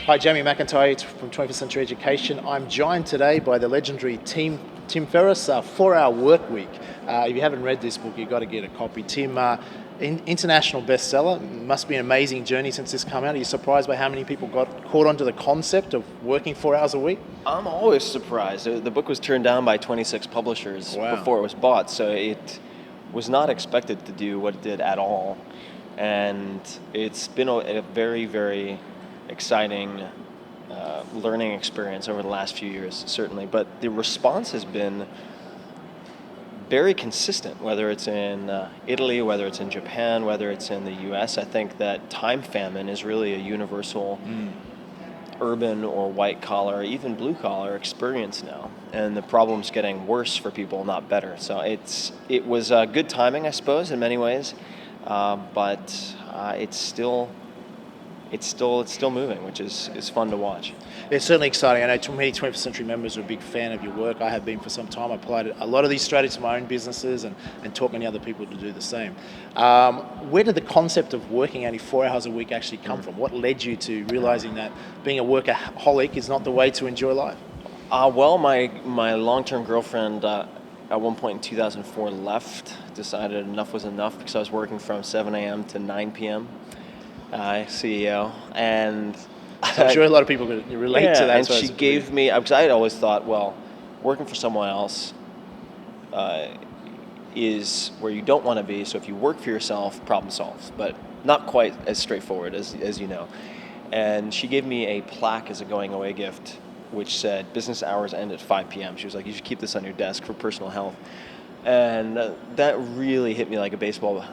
Hi, Jamie McIntyre from 21st Century Education. I'm joined today by the legendary Tim Ferriss, 4-Hour Work Week. If you haven't read this book, you've got to get a copy. Tim, international bestseller. Must be an amazing journey since this came out. Are you surprised by how many people got caught onto the concept of working 4 hours a week? I'm always surprised. The book was turned down by 26 publishers before it was bought, so it was not expected to do what it did at all. And it's been a very, very exciting learning experience over the last few years, certainly. But the response has been very consistent, whether it's in Italy, whether it's in Japan, whether it's in the US. I think that time famine is really a universal urban or white collar, even blue collar experience now. And the problem's getting worse for people, not better. So it was good timing, I suppose, in many ways. But it's still moving, which is fun to watch. It's certainly exciting. I know many 21st Century members are a big fan of your work. I have been for some time. I applied a lot of these strategies to my own businesses and taught many other people to do the same. Where did the concept of working only 4 hours a week actually come from? What led you to realizing that being a workaholic is not the way to enjoy life? Well, my long-term girlfriend at one point in 2004 left, decided enough was enough because I was working from 7 a.m. to 9 p.m. CEO, and I'm sure a lot of people could relate to that. And she gave me, because I had always thought, well, working for someone else is where you don't want to be. So if you work for yourself, problem solved, but not quite as straightforward as you know. And she gave me a plaque as a going away gift, which said business hours end at 5 p.m. She was like, you should keep this on your desk for personal health. And that really hit me like a baseball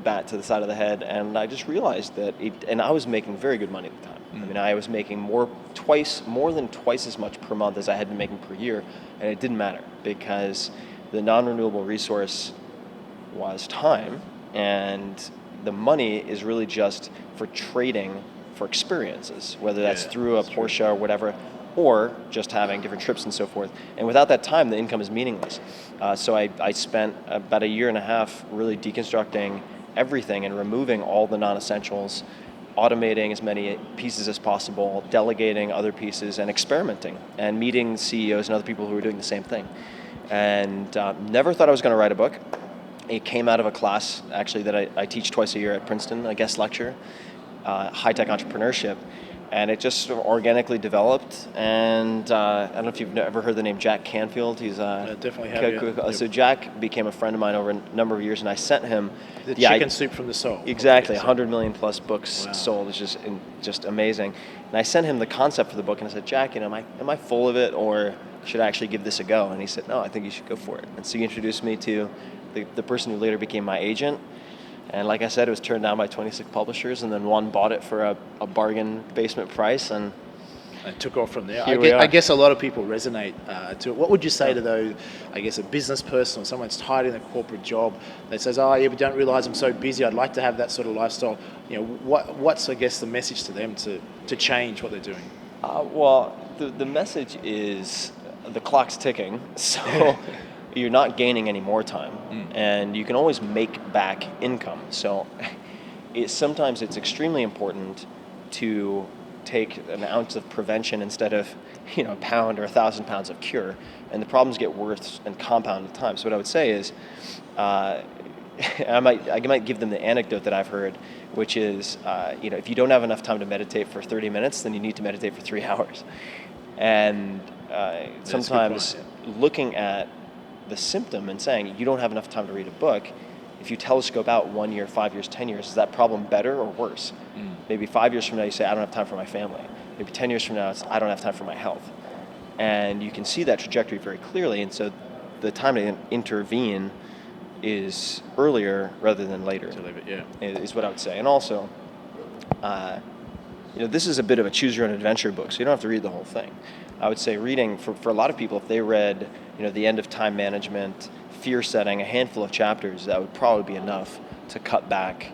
bat to the side of the head, and I just realized that and I was making very good money at the time. I mean, I was making more than twice as much per month as I had been making per year, and it didn't matter because the non-renewable resource was time, and the money is really just for trading for experiences, whether that's through a Porsche or whatever, or just having different trips and so forth. And without that time, the income is meaningless. So I spent about a year and a half really deconstructing everything and removing all the non-essentials, automating as many pieces as possible, delegating other pieces, and experimenting, and meeting CEOs and other people who were doing the same thing. And never thought I was going to write a book. It came out of a class, actually, that I teach twice a year at Princeton, a guest lecture, high-tech entrepreneurship. And it just sort of organically developed. And I don't know if you've ever heard the name Jack Canfield. He's definitely have. Yeah. So Jack became a friend of mine over a number of years, and I sent him the chicken soup from the soul. Exactly, 100 million plus books sold. It's just amazing. And I sent him the concept for the book, and I said, Jack, am I full of it, or should I actually give this a go? And he said, no, I think you should go for it. And so he introduced me to the person who later became my agent. And like I said, it was turned down by 26 publishers, and then one bought it for a bargain basement price, and took off from there. I guess a lot of people resonate to it. What would you say to those, I guess, a business person or someone that's tied in a corporate job that says, oh, yeah, but don't realize I'm so busy, I'd like to have that sort of lifestyle. You know, what's, I guess, the message to them to change what they're doing? Well, the message is the clock's ticking, so you're not gaining any more time, and you can always make back income. So sometimes it's extremely important to take an ounce of prevention instead of a pound or 1,000 pounds of cure, and the problems get worse and compound with time. So what I would say is, I might give them the anecdote that I've heard, which is, if you don't have enough time to meditate for 30 minutes, then you need to meditate for 3 hours. And sometimes looking at the symptom and saying you don't have enough time to read a book, if you telescope out 1 year, 5 years, 10 years, is that problem better or worse? Maybe 5 years from now you say, I don't have time for my family. Maybe 10 years from now it's, I don't have time for my health. And you can see that trajectory very clearly, and so the time to intervene is earlier rather than later. Is what I would say. And also, this is a bit of a choose your own adventure book, so you don't have to read the whole thing. I would say reading, for a lot of people, if they read The End of Time Management, Fear Setting, a handful of chapters, that would probably be enough to cut back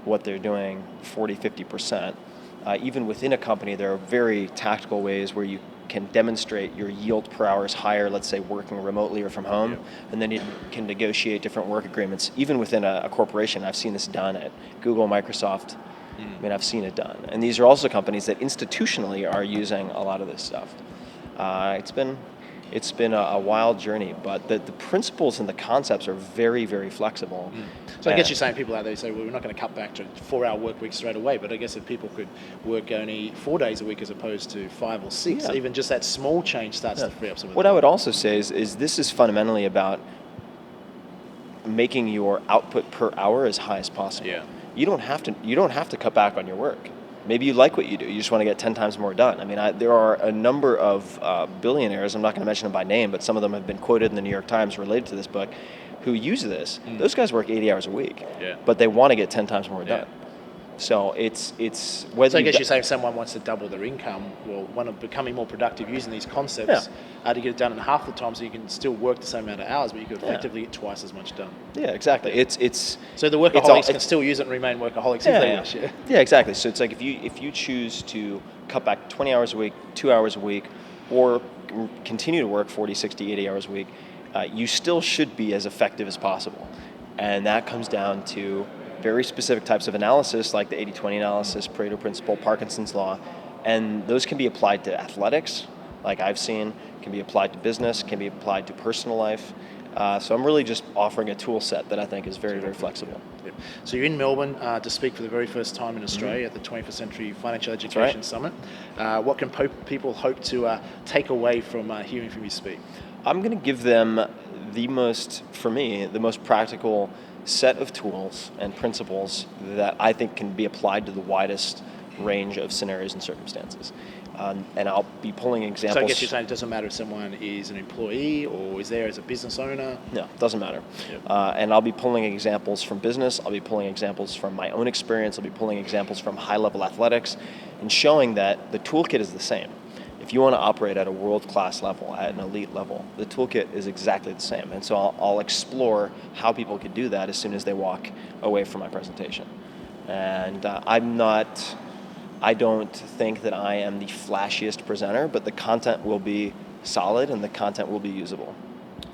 what they're doing 40, 50%. Even within a company, there are very tactical ways where you can demonstrate your yield per hour is higher, let's say working remotely or from home, and then you can negotiate different work agreements. Even within a corporation, I've seen this done at Google, Microsoft, I mean, I've seen it done. And these are also companies that institutionally are using a lot of this stuff. It's been a wild journey, but the principles and the concepts are very, very flexible. So I guess you're saying people out there say, well, we're not going to cut back to 4-hour work week straight away, but I guess if people could work only 4 days a week as opposed to 5 or 6, even just that small change starts to free up some of What I would also say is this is fundamentally about making your output per hour as high as possible. Yeah. You don't have to cut back on your work. Maybe you like what you do. You just want to get 10 times more done. I mean, there are a number of billionaires, I'm not going to mention them by name, but some of them have been quoted in the New York Times related to this book, who use this. Those guys work 80 hours a week, but they want to get 10 times more done. So it's whether. So I guess you're saying if someone wants to double their income, well, one of becoming more productive using these concepts, to get it done in half the time, so you can still work the same amount of hours, but you could effectively get twice as much done. Yeah, exactly. It's so the workaholics can still use it and remain workaholics if they wish. Yeah, exactly. So it's like if you choose to cut back 20 hours a week, 2 hours a week, or continue to work 40, 60, 80 hours a week, you still should be as effective as possible. And that comes down to very specific types of analysis, like the 80-20 analysis, Pareto principle, Parkinson's law, and those can be applied to athletics, like I've seen, can be applied to business, can be applied to personal life. So I'm really just offering a tool set that I think is very, very flexible. Yep. So you're in Melbourne to speak for the very first time in Australia at the 21st Century Financial Education Summit. What can people hope to take away from hearing from you speak? I'm going to give them the most practical set of tools and principles that I think can be applied to the widest range of scenarios and circumstances. And I'll be pulling examples. So I guess you're saying it doesn't matter if someone is an employee or is there as a business owner? No, it doesn't matter. Yep. And I'll be pulling examples from business. I'll be pulling examples from my own experience. I'll be pulling examples from high-level athletics and showing that the toolkit is the same. If you want to operate at a world-class level, at an elite level, the toolkit is exactly the same. And so I'll explore how people could do that as soon as they walk away from my presentation. And I don't think that I am the flashiest presenter, but the content will be solid and the content will be usable.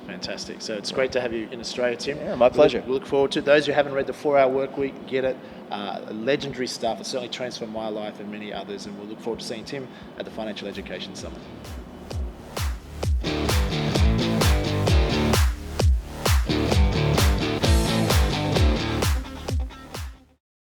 Fantastic. So it's great to have you in Australia, Tim. Yeah, my pleasure. We look forward to it. Those who haven't read the 4-Hour Workweek, get it. Legendary stuff. It certainly transformed my life and many others, and we'll look forward to seeing Tim at the Financial Education Summit.